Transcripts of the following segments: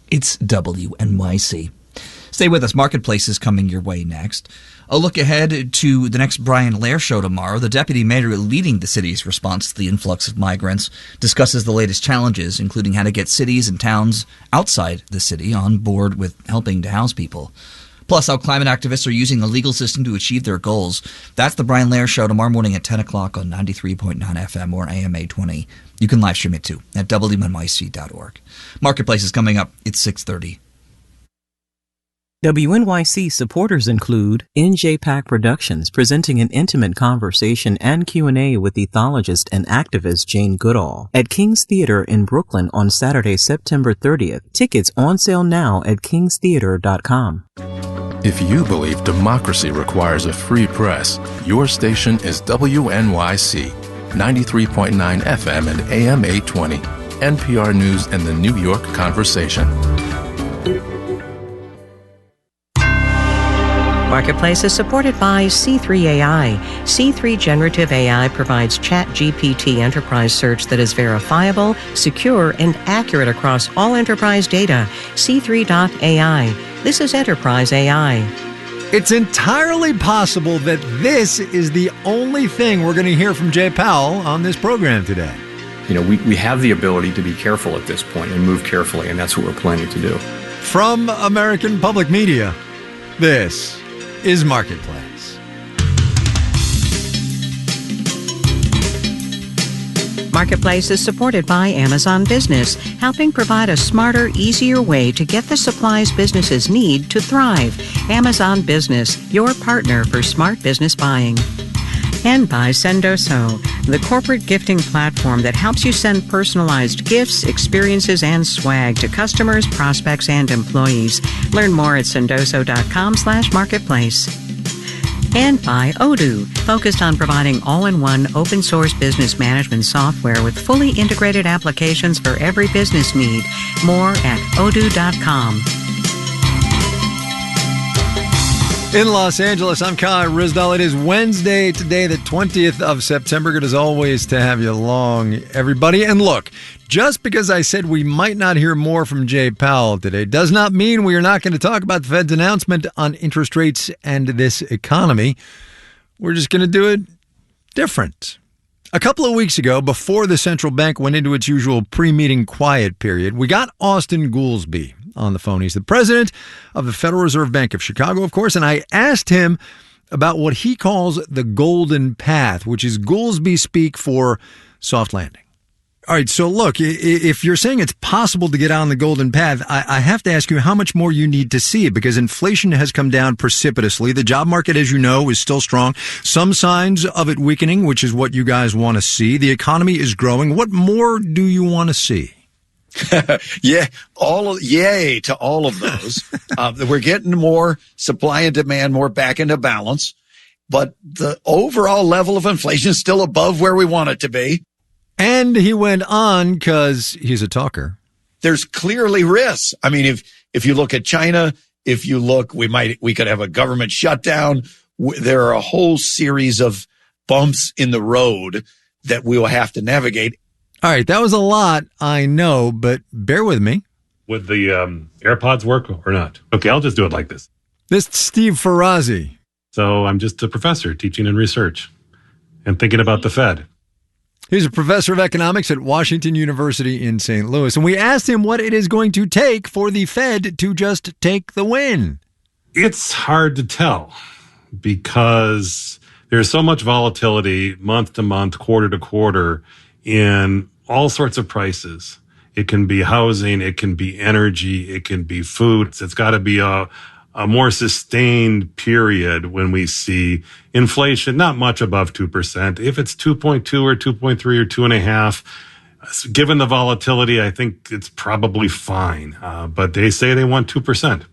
It's WNYC. Stay with us. Marketplace is coming your way next. A look ahead to the next Brian Lehrer show tomorrow. The deputy mayor leading the city's response to the influx of migrants discusses the latest challenges, including how to get cities and towns outside the city on board with helping to house people. Plus, how climate activists are using the legal system to achieve their goals. That's the Brian Lehrer show tomorrow morning at 10 o'clock on 93.9 FM or AM 820. You can live stream it too at WNYC.org. Marketplace is coming up. It's 6:30. WNYC supporters include NJPAC Productions, presenting an intimate conversation and Q&A with ethologist and activist Jane Goodall at King's Theater in Brooklyn on Saturday, September 30th. Tickets on sale now at kingstheater.com. If you believe democracy requires a free press, your station is WNYC, 93.9 FM and AM 820, NPR News and the New York Conversation. Marketplace is supported by C3 AI. C3 Generative AI provides ChatGPT enterprise search that is verifiable, secure, and accurate across all enterprise data. C3.ai. This is Enterprise AI. It's entirely possible that this is the only thing we're going to hear from Jay Powell on this program today. You know, we have the ability to be careful at this point and move carefully, and that's what we're planning to do. From American Public Media, this is Marketplace. Marketplace is supported by Amazon Business, helping provide a smarter, easier way to get the supplies businesses need to thrive. Amazon Business, your partner for smart business buying. And by Sendoso, the corporate gifting platform that helps you send personalized gifts, experiences, and swag to customers, prospects, and employees. Learn more at sendoso.com/marketplace. And by Odoo, focused on providing all-in-one open-source business management software with fully integrated applications for every business need. More at odoo.com. In Los Angeles, I'm Kai Rizdal. It is Wednesday today, the 20th of September. Good as always to have you along, everybody. And look, just because I said we might not hear more from Jay Powell today does not mean we are not going to talk about the Fed's announcement on interest rates and this economy. We're just going to do it different. A couple of weeks ago, before the central bank went into its usual pre-meeting quiet period, we got Austan Goolsbee on the phone. He's the president of the Federal Reserve Bank of Chicago, of course, and I asked him about what he calls the golden path, which is Goolsbee speak for soft landing. All right, so look, if you're saying it's possible to get on the golden path, I have to ask you how much more you need to see it, because inflation has come down precipitously. The job market, as you know, is still strong. Some signs of it weakening, which is what you guys want to see. The economy is growing. What more do you want to see? Yay to all of those. We're getting more supply and demand, more back into balance, but the overall level of inflation is still above where we want it to be. And he went on, because he's a talker. There's clearly risks. I mean, if you look at China, if you look, we could have a government shutdown. There are a whole series of bumps in the road that we will have to navigate. All right, that was a lot, I know, but bear with me. Would the AirPods work or not? Okay, I'll just do it like this. This is Steve Ferrazzi. So I'm just a professor teaching and research and thinking about the Fed. He's a professor of economics at Washington University in St. Louis. And we asked him what it is going to take for the Fed to just take the win. It's hard to tell because there's so much volatility month to month, quarter to quarter in all sorts of prices. It can be housing, it can be energy, it can be food. It's got to be a more sustained period when we see inflation not much above 2%. If it's 2.2 or 2.3 or 2.5, given the volatility, I think it's probably fine. But they say they want 2%.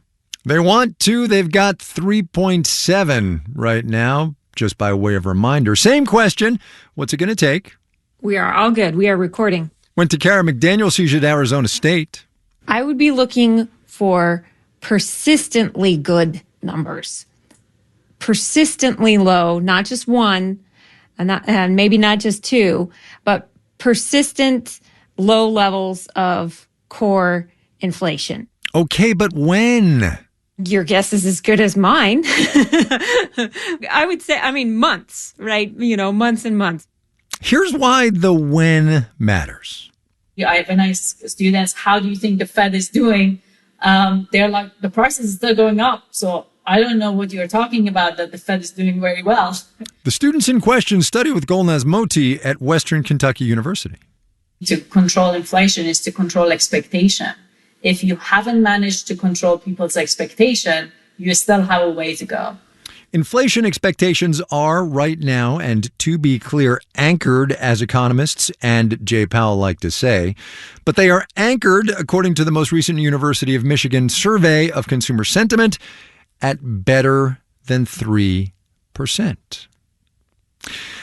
They want 2. They've got 3.7 right now, just by way of reminder. Same question. What's it going to take? We are all good. We are recording. Went to Kara McDaniel. She's at Arizona State. I would be looking for persistently good numbers. Persistently low, not just one, and maybe not just 2, but persistent low levels of core inflation. Okay, but when? Your guess is as good as mine. I would say, months, right? Months and months. Here's why the when matters. When I ask students, how do you think the Fed is doing? They're like, the price is still going up. So I don't know what you're talking about, that the Fed is doing very well. The students in question study with Golnaz Moti at Western Kentucky University. To control inflation is to control expectation. If you haven't managed to control people's expectation, you still have a way to go. Inflation expectations are right now, and to be clear, anchored, as economists and Jay Powell like to say. But they are anchored, according to the most recent University of Michigan survey of consumer sentiment, at better than 3%.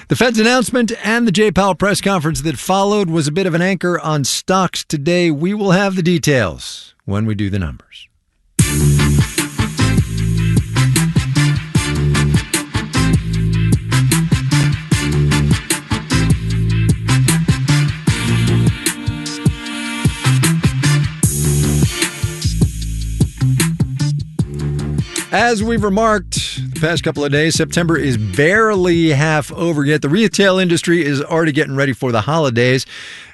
The Fed's announcement and the Jay Powell press conference that followed was a bit of an anchor on stocks today. We will have the details when we do the numbers. As we've remarked the past couple of days, September is barely half over yet. The retail industry is already getting ready for the holidays.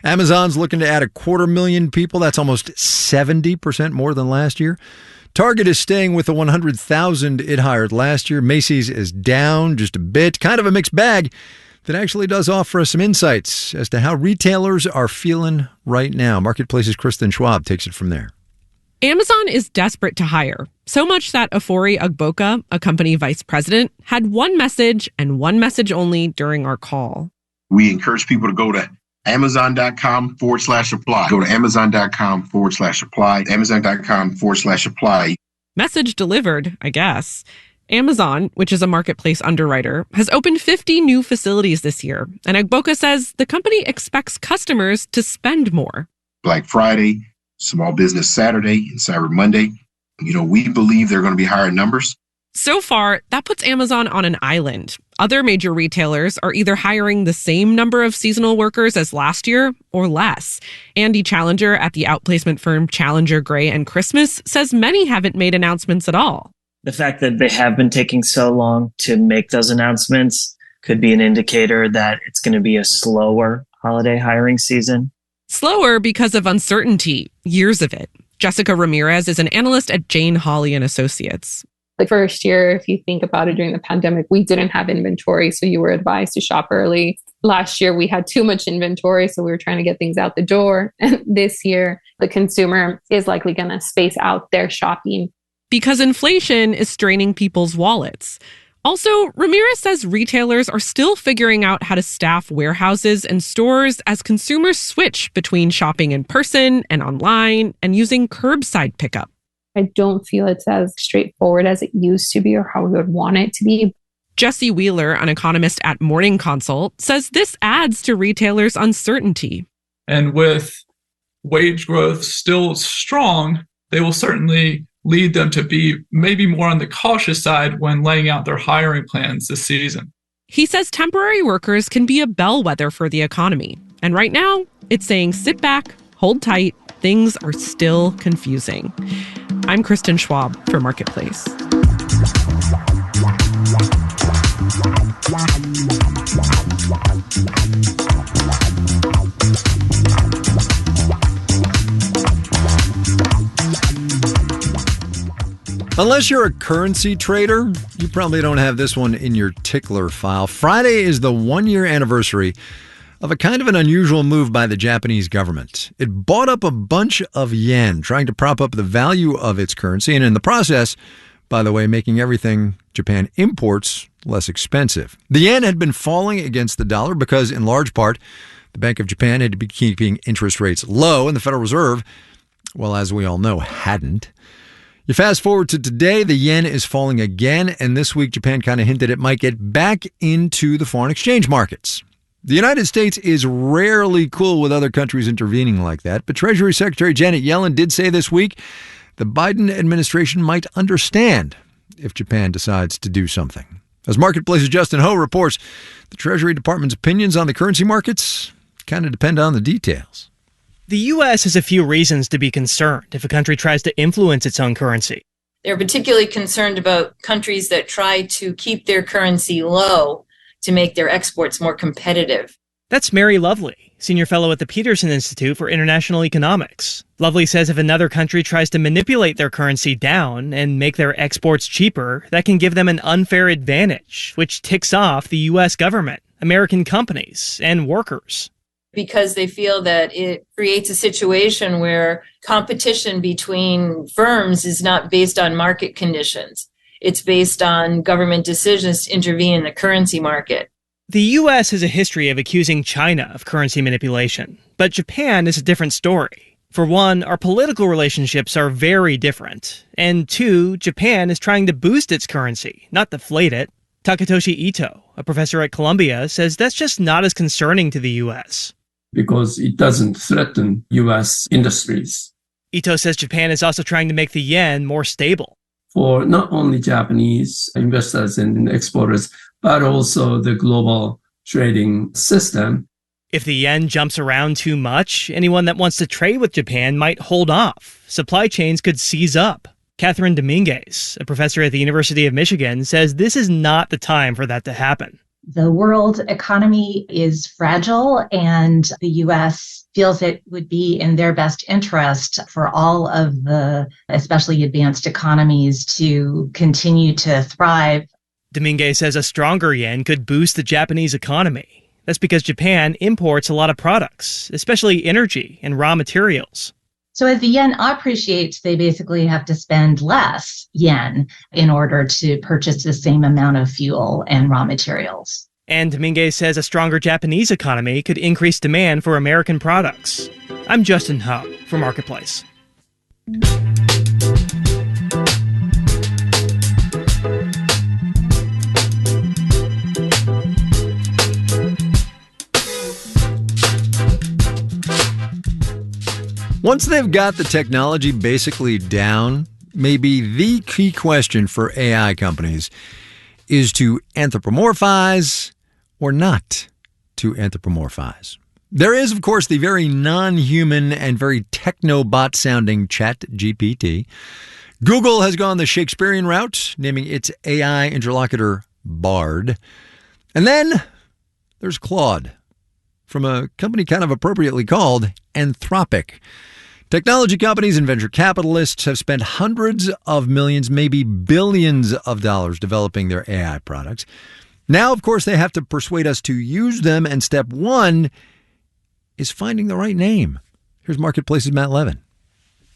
Amazon's looking to add 250,000 people. That's almost 70% more than last year. Target is staying with the 100,000 it hired last year. Macy's is down just a bit. Kind of a mixed bag that actually does offer us some insights as to how retailers are feeling right now. Marketplace's Kristen Schwab takes it from there. Amazon is desperate to hire, so much that Afori Agboka, a company vice president, had one message and one message only during our call. We encourage people to go to Amazon.com/apply. Go to Amazon.com/apply. Amazon.com/apply. Message delivered, I guess. Amazon, which is a marketplace underwriter, has opened 50 new facilities this year, and Agboka says the company expects customers to spend more. Black Friday, Small Business Saturday, and Cyber Monday. We believe they're going to be higher numbers. So far, that puts Amazon on an island. Other major retailers are either hiring the same number of seasonal workers as last year or less. Andy Challenger at the outplacement firm Challenger Gray and Christmas says many haven't made announcements at all. The fact that they have been taking so long to make those announcements could be an indicator that it's going to be a slower holiday hiring season. Slower because of uncertainty, years of it. Jessica Ramirez is an analyst at Jane Hawley and Associates. The first year, if you think about it, during the pandemic, we didn't have inventory, so you were advised to shop early. Last year, we had too much inventory, so we were trying to get things out the door. And this year, the consumer is likely going to space out their shopping. Because inflation is straining people's wallets. Also, Ramirez says retailers are still figuring out how to staff warehouses and stores as consumers switch between shopping in person and online and using curbside pickup. I don't feel it's as straightforward as it used to be or how we would want it to be. Jesse Wheeler, an economist at Morning Consult, says this adds to retailers' uncertainty. And with wage growth still strong, they will certainly lead them to be maybe more on the cautious side when laying out their hiring plans this season. He says temporary workers can be a bellwether for the economy. And right now, it's saying sit back, hold tight, things are still confusing. I'm Kristen Schwab for Marketplace. Unless you're a currency trader, you probably don't have this one in your tickler file. Friday is the one-year anniversary of a kind of an unusual move by the Japanese government. It bought up a bunch of yen, trying to prop up the value of its currency, and in the process, by the way, making everything Japan imports less expensive. The yen had been falling against the dollar because, in large part, the Bank of Japan had to be keeping interest rates low, and the Federal Reserve, well, as we all know, hadn't. You fast forward to today, the yen is falling again, and this week Japan kind of hinted it might get back into the foreign exchange markets. The United States is rarely cool with other countries intervening like that, but Treasury Secretary Janet Yellen did say this week the Biden administration might understand if Japan decides to do something. As Marketplace's Justin Ho reports, the Treasury Department's opinions on the currency markets kind of depend on the details. The U.S. has a few reasons to be concerned if a country tries to influence its own currency. They're particularly concerned about countries that try to keep their currency low to make their exports more competitive. That's Mary Lovely, senior fellow at the Peterson Institute for International Economics. Lovely says if another country tries to manipulate their currency down and make their exports cheaper, that can give them an unfair advantage, which ticks off the U.S. government, American companies, and workers. Because they feel that it creates a situation where competition between firms is not based on market conditions. It's based on government decisions to intervene in the currency market. The U.S. has a history of accusing China of currency manipulation, but Japan is a different story. For one, our political relationships are very different. And two, Japan is trying to boost its currency, not deflate it. Takatoshi Ito, a professor at Columbia, says that's just not as concerning to the U.S. Because it doesn't threaten U.S. industries. Ito says Japan is also trying to make the yen more stable. For not only Japanese investors and exporters, but also the global trading system. If the yen jumps around too much, anyone that wants to trade with Japan might hold off. Supply chains could seize up. Catherine Dominguez, a professor at the University of Michigan, says this is not the time for that to happen. The world economy is fragile, and the U.S. feels it would be in their best interest for all of the, especially advanced economies, to continue to thrive. Dominguez says a stronger yen could boost the Japanese economy. That's because Japan imports a lot of products, especially energy and raw materials. So as the yen appreciates, they basically have to spend less yen in order to purchase the same amount of fuel and raw materials. And Dominguez says a stronger Japanese economy could increase demand for American products. I'm Justin Ho for Marketplace. Once they've got the technology basically down, maybe the key question for AI companies is to anthropomorphize or not to anthropomorphize. There is, of course, the very non-human and very technobot-sounding ChatGPT. Google has gone the Shakespearean route, naming its AI interlocutor Bard. And then there's Claude, from a company kind of appropriately called Anthropic. Technology companies and venture capitalists have spent hundreds of millions, maybe billions of dollars developing their AI products. Now, of course, they have to persuade us to use them, and step one is finding the right name. Here's Marketplace's Matt Levin.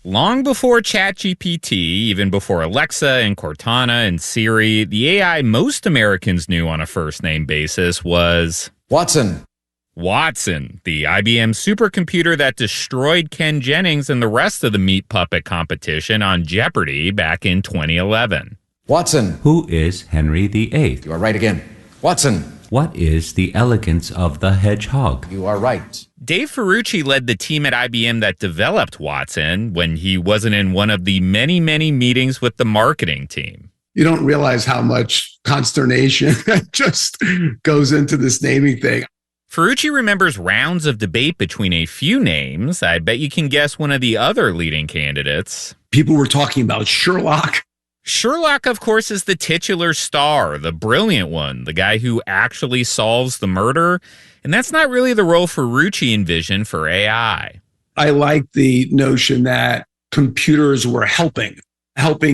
Long before ChatGPT, even before Alexa and Cortana and Siri, the AI most Americans knew on a first-name basis was Watson. Watson, the IBM supercomputer that destroyed Ken Jennings and the rest of the meat puppet competition on Jeopardy back in 2011. Watson. Who is Henry VIII? You are right again. Watson. What is the elegance of the hedgehog? You are right. Dave Ferrucci led the team at IBM that developed Watson when he wasn't in one of the many, many meetings with the marketing team. You don't realize how much consternation just goes into this naming thing. Ferrucci remembers rounds of debate between a few names. I bet you can guess one of the other leading candidates. People were talking about Sherlock. Sherlock, of course, is the titular star, the brilliant one, the guy who actually solves the murder. And that's not really the role Ferrucci envisioned for AI. I like the notion that computers were helping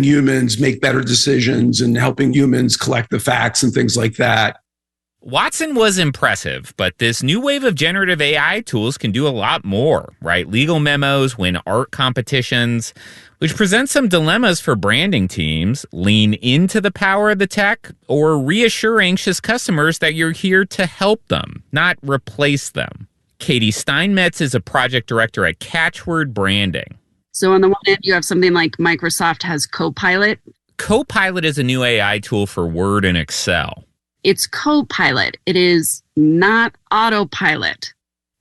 humans make better decisions and helping humans collect the facts and things like that. Watson was impressive, but this new wave of generative AI tools can do a lot more, write legal memos, win art competitions, which presents some dilemmas for branding teams. Lean into the power of the tech or reassure anxious customers that you're here to help them, not replace them. Katie Steinmetz is a project director at Catchword Branding. So on the one hand, you have something like Microsoft has Copilot. Copilot is a new AI tool for Word and Excel. It's Copilot. It is not Autopilot.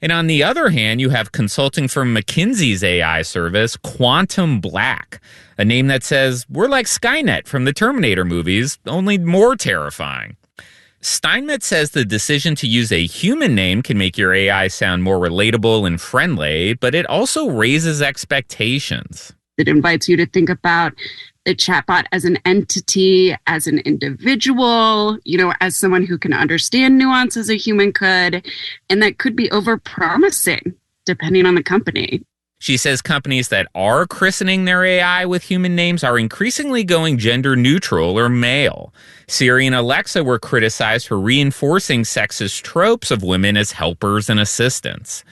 And on the other hand, you have consulting firm McKinsey's AI service, Quantum Black, a name that says we're like Skynet from the Terminator movies, only more terrifying. Steinmetz says the decision to use a human name can make your AI sound more relatable and friendly, but it also raises expectations. It invites you to think about the chatbot as an entity, as an individual, as someone who can understand nuance as a human could, and that could be overpromising depending on the company. She says companies that are christening their AI with human names are increasingly going gender neutral or male. Siri and Alexa were criticized for reinforcing sexist tropes of women as helpers and assistants.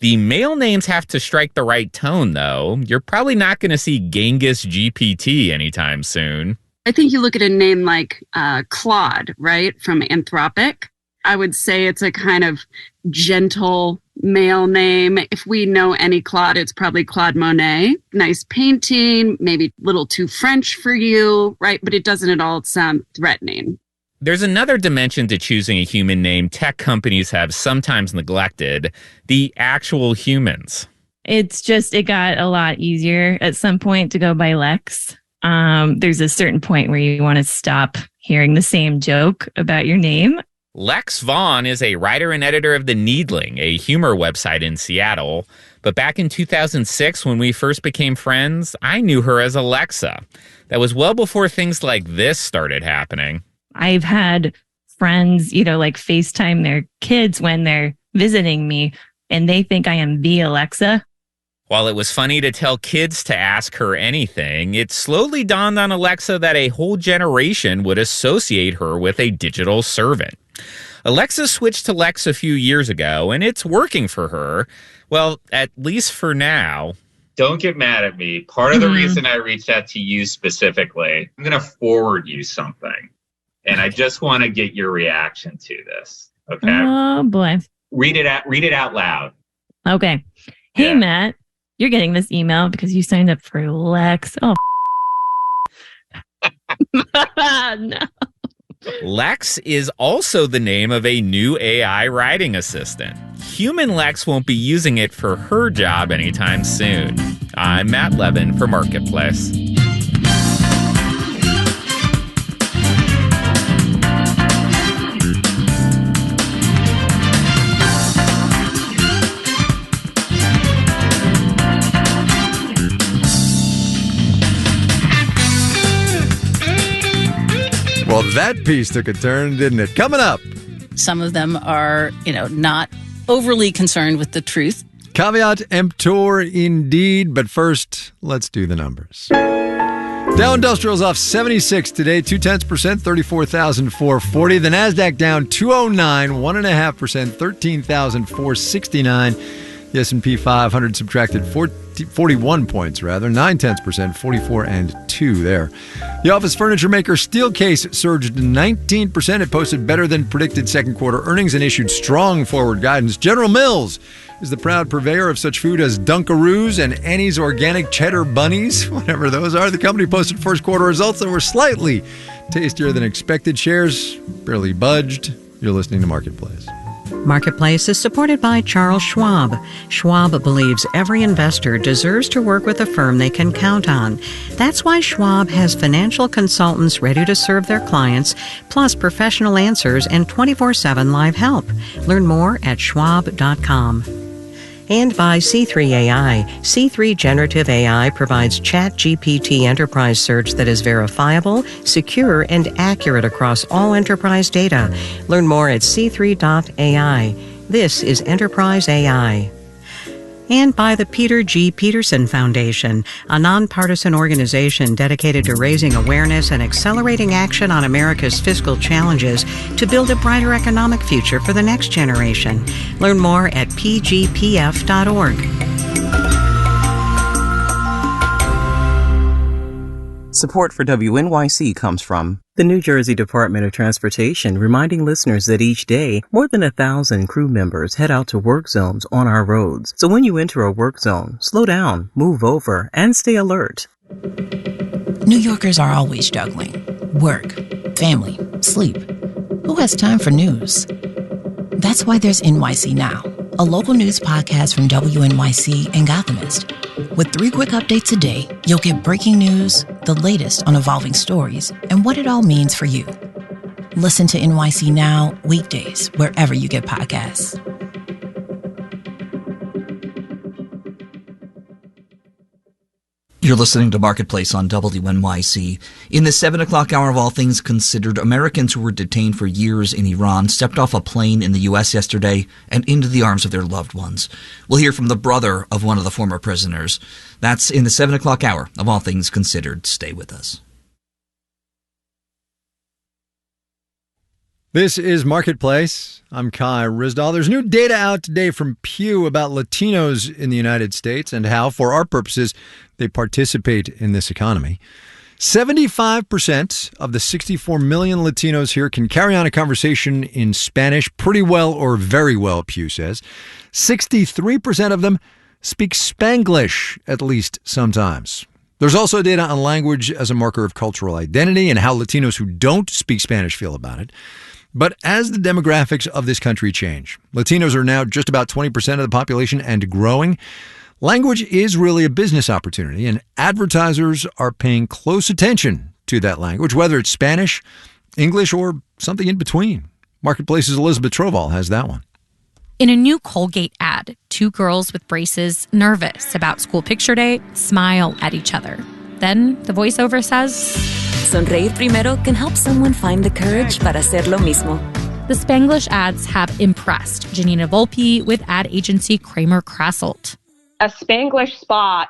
The male names have to strike the right tone, though. You're probably not going to see Genghis GPT anytime soon. I think you look at a name like Claude, right, from Anthropic. I would say it's a kind of gentle male name. If we know any Claude, it's probably Claude Monet. Nice painting, maybe a little too French for you, right? But it doesn't at all sound threatening. There's another dimension to choosing a human name tech companies have sometimes neglected: the actual humans. It got a lot easier at some point to go by Lex. There's a certain point where you want to stop hearing the same joke about your name. Lex Vaughn is a writer and editor of The Needling, a humor website in Seattle. But back in 2006, when we first became friends, I knew her as Alexa. That was well before things like this started happening. I've had friends, like FaceTime their kids when they're visiting me, and they think I am the Alexa. While it was funny to tell kids to ask her anything, it slowly dawned on Alexa that a whole generation would associate her with a digital servant. Alexa switched to Lex a few years ago, and it's working for her. Well, at least for now. Don't get mad at me. Part of the reason I reached out to you specifically, I'm going to forward you something. And I just want to get your reaction to this. Okay. Oh, boy. Read it out loud. Okay. Hey, Matt, you're getting this email because you signed up for Lex. Oh, no. Lex is also the name of a new AI writing assistant. Human Lex won't be using it for her job anytime soon. I'm Matt Levin for Marketplace. Well, that piece took a turn, didn't it? Coming up. Some of them are, not overly concerned with the truth. Caveat emptor indeed, but first, let's do the numbers. Dow Industrial's off 76 today, 0.2%, 34,440. The NASDAQ down 209, 1.5%, 13,469. The S&P 500 subtracted 41 points, 0.9%, 44 and 2 there. The office furniture maker Steelcase surged 19%. It posted better than predicted second quarter earnings and issued strong forward guidance. General Mills is the proud purveyor of such food as Dunkaroos and Annie's Organic Cheddar Bunnies, whatever those are. The company posted first quarter results that were slightly tastier than expected. Shares barely budged. You're listening to Marketplace. Marketplace is supported by Charles Schwab. Schwab believes every investor deserves to work with a firm they can count on. That's why Schwab has financial consultants ready to serve their clients, plus professional answers and 24/7 live help. Learn more at schwab.com. And by C3 AI. C3 Generative AI provides ChatGPT enterprise search that is verifiable, secure, and accurate across all enterprise data. Learn more at c3.ai. This is Enterprise AI. And by the Peter G. Peterson Foundation, a nonpartisan organization dedicated to raising awareness and accelerating action on America's fiscal challenges to build a brighter economic future for the next generation. Learn more at pgpf.org. Support for WNYC comes from the New Jersey Department of Transportation, reminding listeners that each day, more than 1,000 crew members head out to work zones on our roads. So when you enter a work zone, slow down, move over, and stay alert. New Yorkers are always juggling work, family, sleep. Who has time for news? That's why there's NYC Now, a local news podcast from WNYC and Gothamist. With 3 quick updates a day, you'll get breaking news, the latest on evolving stories, and what it all means for you. Listen to NYC Now weekdays wherever you get podcasts. You're listening to Marketplace on WNYC. In the 7 o'clock hour of All Things Considered, Americans who were detained for years in Iran stepped off a plane in the U.S. yesterday and into the arms of their loved ones. We'll hear from the brother of one of the former prisoners. That's in the 7 o'clock hour of All Things Considered. Stay with us. This is Marketplace. I'm Kai Ryssdal. There's new data out today from Pew about Latinos in the United States and how, for our purposes, they participate in this economy. 75% of the 64 million Latinos here can carry on a conversation in Spanish pretty well or very well, Pew says. 63% of them speak Spanglish at least sometimes. There's also data on language as a marker of cultural identity and how Latinos who don't speak Spanish feel about it. But as the demographics of this country change, Latinos are now just about 20% of the population and growing. Language is really a business opportunity, and advertisers are paying close attention to that language, whether it's Spanish, English, or something in between. Marketplace's Elizabeth Troval has that one. In a new Colgate ad, two girls with braces, nervous about school picture day, smile at each other. Then the voiceover says, Sonreír primero can help someone find the courage para hacer lo mismo. The Spanglish ads have impressed Janina Volpe with ad agency Kramer Krasselt. A Spanglish spot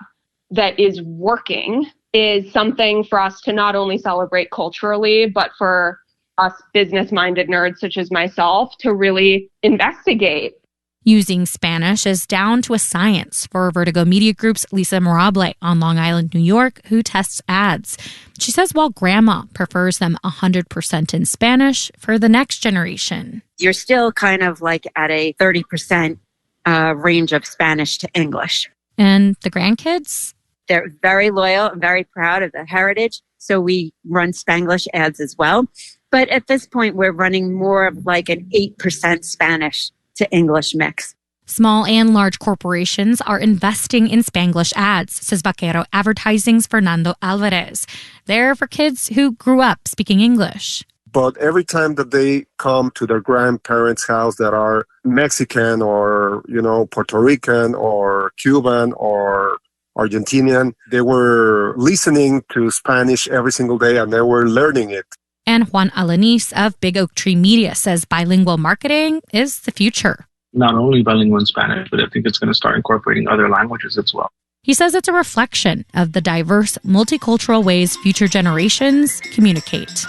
that is working is something for us to not only celebrate culturally, but for us business-minded nerds such as myself to really investigate. Using Spanish is down to a science for Vertigo Media Group's Lisa Mirable on Long Island, New York, who tests ads. She says while grandma prefers them 100% in Spanish, for the next generation, you're still kind of like at a 30% range of Spanish to English. And the grandkids? They're very loyal and very proud of their heritage. So we run Spanglish ads as well. But at this point, we're running more of like an 8% Spanish to English mix. Small and large corporations are investing in Spanglish ads, says Vaquero Advertising's Fernando Alvarez. They're for kids who grew up speaking English. But every time that they come to their grandparents' house that are Mexican or, Puerto Rican or Cuban or Argentinian, they were listening to Spanish every single day and they were learning it. And Juan Alanis of Big Oak Tree Media says bilingual marketing is the future. Not only bilingual in Spanish, but I think it's going to start incorporating other languages as well. He says it's a reflection of the diverse, multicultural ways future generations communicate.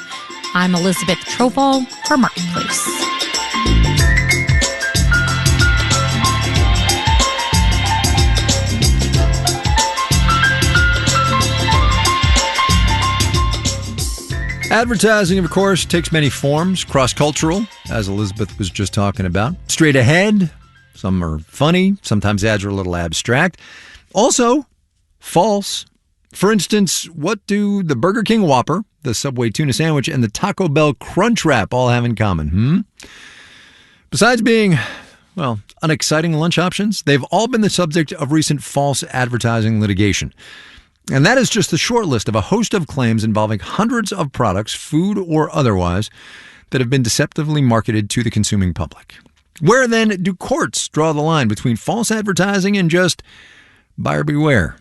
I'm Elizabeth Troval for Marketplace. Advertising, of course, takes many forms. Cross-cultural, as Elizabeth was just talking about. Straight ahead. Some are funny. Sometimes ads are a little abstract. Also, false. For instance, what do the Burger King Whopper, the Subway tuna sandwich, and the Taco Bell Crunchwrap all have in common? Besides being, unexciting lunch options, they've all been the subject of recent false advertising litigation. And that is just the short list of a host of claims involving hundreds of products, food or otherwise, that have been deceptively marketed to the consuming public. Where then do courts draw the line between false advertising and just buyer beware?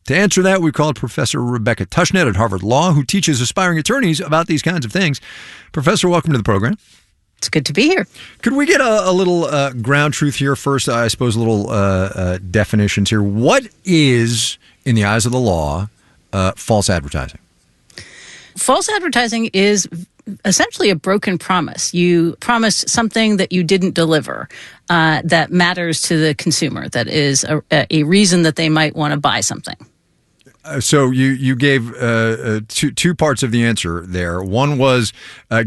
To answer that, we called Professor Rebecca Tushnet at Harvard Law, who teaches aspiring attorneys about these kinds of things. Professor, welcome to the program. It's good to be here. Could we get a little ground truth here first? I suppose a little definitions here. What is, in the eyes of the law, false advertising? False advertising is essentially a broken promise. You promised something that you didn't deliver that matters to the consumer, that is a reason that they might want to buy something. So you gave two parts of the answer there. One was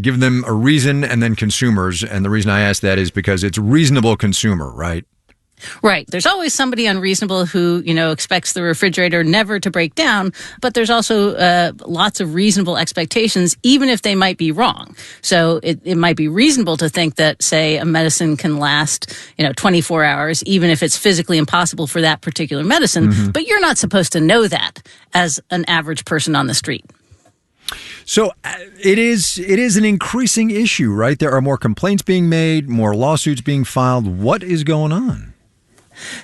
give them a reason and then consumers. And the reason I asked that is because it's reasonable consumer, right? Right. There's always somebody unreasonable who, expects the refrigerator never to break down. But there's also lots of reasonable expectations, even if they might be wrong. So it might be reasonable to think that, say, a medicine can last, 24 hours, even if it's physically impossible for that particular medicine. Mm-hmm. But you're not supposed to know that as an average person on the street. So it is an increasing issue, right? There are more complaints being made, more lawsuits being filed. What is going on?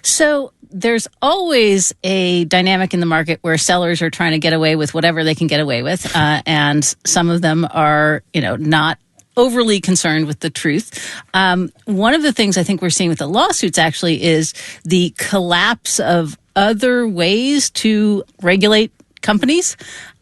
So there's always a dynamic in the market where sellers are trying to get away with whatever they can get away with. And some of them are, not overly concerned with the truth. One of the things I think we're seeing with the lawsuits actually is the collapse of other ways to regulate companies,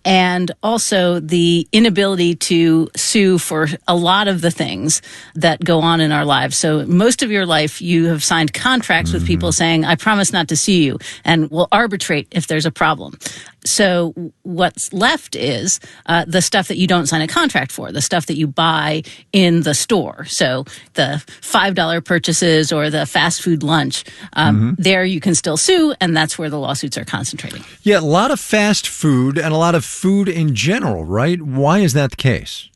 and also the inability to sue for a lot of the things that go on in our lives. So most of your life, you have signed contracts with people saying, I promise not to sue you, and we'll arbitrate if there's a problem. So what's left is the stuff that you don't sign a contract for, the stuff that you buy in the store. So the $5 purchases or the fast food lunch, there you can still sue, and that's where the lawsuits are concentrating. Yeah, a lot of fast food and a lot of food in general, right? Why is that the case?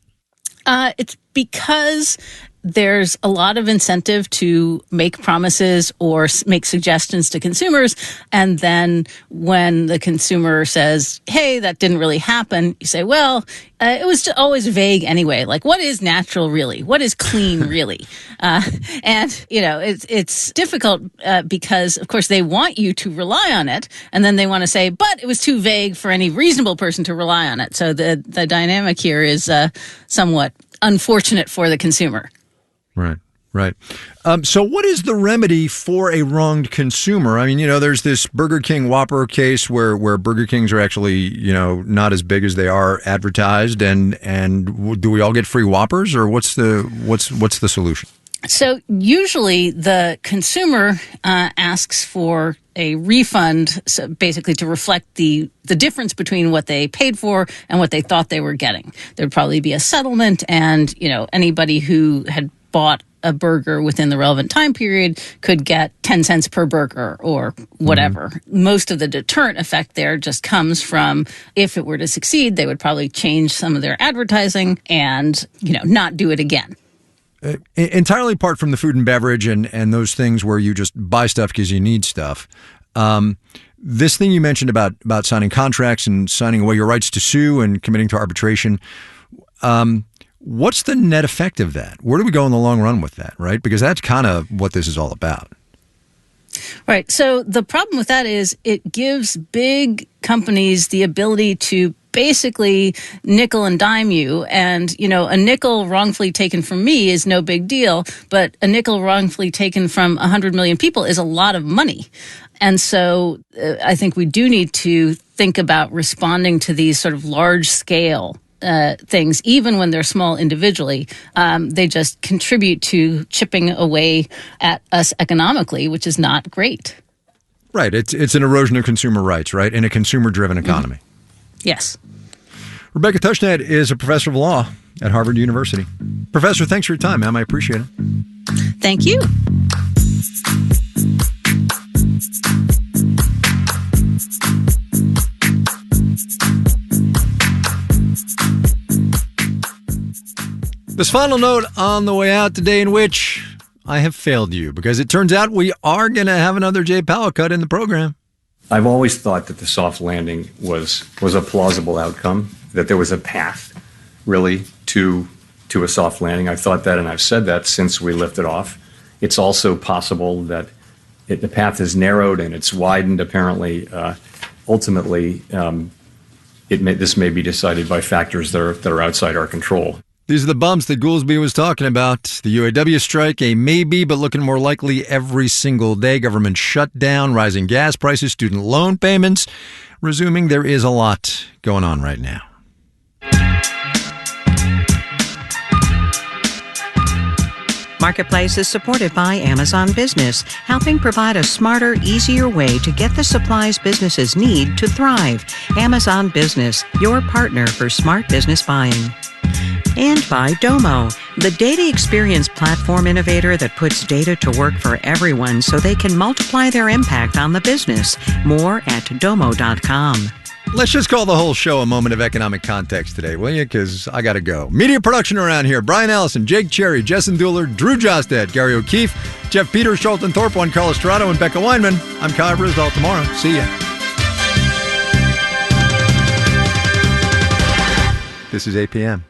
It's because there's a lot of incentive to make promises or make suggestions to consumers. And then when the consumer says, hey, that didn't really happen, you say, well, it was always vague anyway. Like, what is natural really? What is clean really? And, it's difficult because, of course, they want you to rely on it. And then they want to say, but it was too vague for any reasonable person to rely on it. So the dynamic here is somewhat unfortunate for the consumer. Right. So what is the remedy for a wronged consumer? I mean, there's this Burger King Whopper case where Burger Kings are actually, not as big as they are advertised. And do we all get free Whoppers, or what's the solution? So usually the consumer asks for a refund, so basically to reflect the difference between what they paid for and what they thought they were getting. There'd probably be a settlement, and anybody who had bought a burger within the relevant time period could get 10 cents per burger or whatever. Most of the deterrent effect there just comes from, if it were to succeed, they would probably change some of their advertising and, not do it again. Entirely apart from the food and beverage and those things where you just buy stuff because you need stuff. This thing you mentioned about signing contracts and signing away your rights to sue and committing to arbitration, what's the net effect of that? Where do we go in the long run with that, right? Because that's kind of what this is all about. Right. So the problem with that is it gives big companies the ability to basically nickel and dime you. And, a nickel wrongfully taken from me is no big deal, but a nickel wrongfully taken from 100 million people is a lot of money. And so I think we do need to think about responding to these sort of large scale things, even when they're small individually. They just contribute to chipping away at us economically, which is not great. Right. It's an erosion of consumer rights, right? In a consumer-driven economy. Yes. Rebecca Tushnet is a professor of law at Harvard University. Professor, thanks for your time, ma'am. I appreciate it. Thank you. This final note on the way out today, in which I have failed you, because it turns out we are going to have another Jay Powell cut in the program. I've always thought that the soft landing was a plausible outcome, that there was a path, really, to a soft landing. I've thought that, and I've said that since we lifted off. It's also possible that the path is narrowed and it's widened, apparently. Ultimately, this may be decided by factors that are outside our control. These are the bumps that Goolsbee was talking about. The UAW strike, a maybe, but looking more likely every single day. Government shutdown, rising gas prices, student loan payments. Resuming, there is a lot going on right now. Marketplace is supported by Amazon Business, helping provide a smarter, easier way to get the supplies businesses need to thrive. Amazon Business, your partner for smart business buying. And by Domo, the data experience platform innovator that puts data to work for everyone so they can multiply their impact on the business. More at domo.com. Let's just call the whole show a moment of economic context today, will you? Because I got to go. Media production around here: Brian Allison, Jake Cherry, Jessen Dueller, Drew Jostad, Gary O'Keefe, Jeff Peters, Charlton Thorpe, Juan Carlos Torado, and Becca Weinman. I'm Kai Brisbal. Tomorrow. See ya. This is APM.